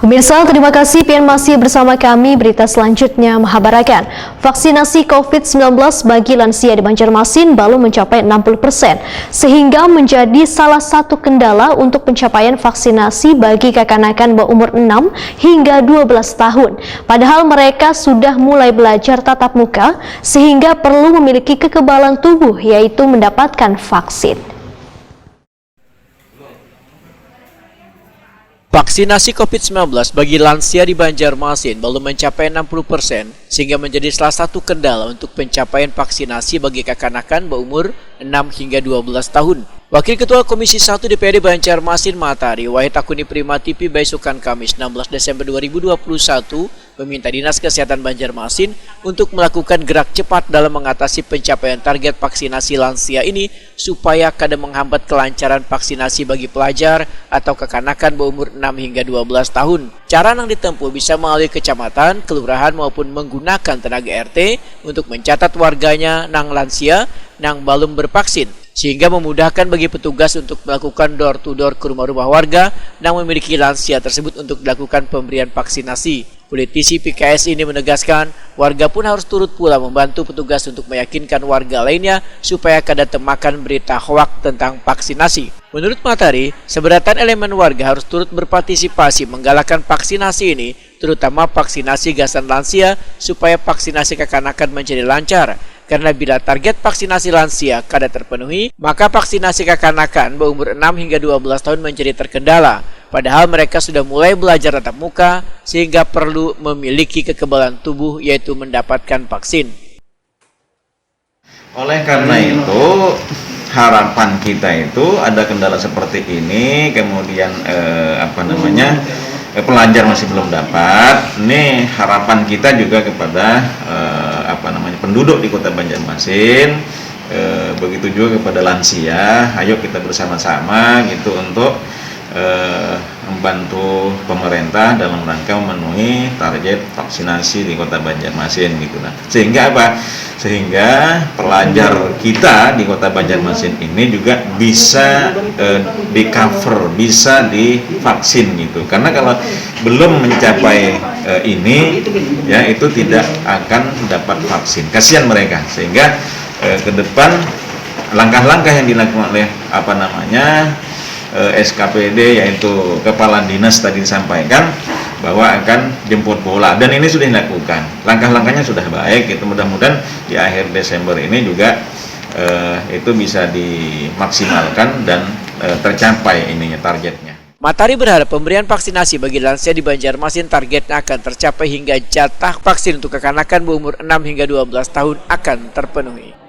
Pemirsa, terima kasih pian masih bersama kami. Berita selanjutnya mengabarkan vaksinasi COVID-19 bagi lansia di Banjarmasin belum mencapai 60%, sehingga menjadi salah satu kendala untuk pencapaian vaksinasi bagi kekanakan berumur 6 hingga 12 tahun. Padahal mereka sudah mulai belajar tatap muka, sehingga perlu memiliki kekebalan tubuh, yaitu mendapatkan vaksin. Vaksinasi COVID-19 bagi lansia di Banjarmasin belum mencapai 60%, sehingga menjadi salah satu kendala untuk pencapaian vaksinasi bagi kekanakan berumur 6 hingga 12 tahun. Wakil Ketua Komisi 1 DPRD Banjarmasin Matahari, Wahid Akuni Prima TV Baisukan Kamis 16 Desember 2021 meminta Dinas Kesehatan Banjarmasin untuk melakukan gerak cepat dalam mengatasi pencapaian target vaksinasi lansia ini supaya kada menghambat kelancaran vaksinasi bagi pelajar atau kekanakan berumur 6 hingga 12 tahun. Cara yang ditempuh bisa melalui kecamatan, kelurahan maupun menggunakan tenaga RT untuk mencatat warganya nang lansia nang belum bervaksin, sehingga memudahkan bagi petugas untuk melakukan door-to-door ke rumah-rumah warga yang memiliki lansia tersebut untuk dilakukan pemberian vaksinasi. Politisi PKS ini menegaskan, warga pun harus turut pula membantu petugas untuk meyakinkan warga lainnya supaya kada temakan berita hoak tentang vaksinasi. Menurut Matahari, seberatan elemen warga harus turut berpartisipasi menggalakkan vaksinasi ini, terutama vaksinasi gasan lansia, supaya vaksinasi kekanakan menjadi lancar. Karena bila target vaksinasi lansia kada terpenuhi, maka vaksinasi kekanakan berumur 6 hingga 12 tahun menjadi terkendala. Padahal mereka sudah mulai belajar tatap muka, sehingga perlu memiliki kekebalan tubuh, yaitu mendapatkan vaksin. Oleh karena itu, harapan kita itu ada kendala seperti ini, kemudian pelajar masih belum dapat. Ini harapan kita juga kepada penduduk di Kota Banjarmasin, begitu juga kepada lansia. Ayo kita bersama-sama gitu untuk membantu pemerintah dalam rangka memenuhi target vaksinasi di Kota Banjarmasin gitu. Nah, sehingga apa? Sehingga pelajar kita di Kota Banjarmasin ini juga bisa di cover, bisa divaksin gitu. Karena kalau belum mencapai ini, ya itu tidak akan dapat vaksin. Kasihan mereka. Sehingga ke depan langkah-langkah yang dilakukan oleh SKPD, yaitu Kepala Dinas tadi disampaikan bahwa akan jemput bola, dan ini sudah dilakukan. Langkah-langkahnya sudah baik, itu mudah-mudahan di akhir Desember ini juga itu bisa dimaksimalkan dan tercapai targetnya. Matahari berharap pemberian vaksinasi bagi lansia di Banjarmasin targetnya akan tercapai hingga jatah vaksin untuk kekanakan berumur 6 hingga 12 tahun akan terpenuhi.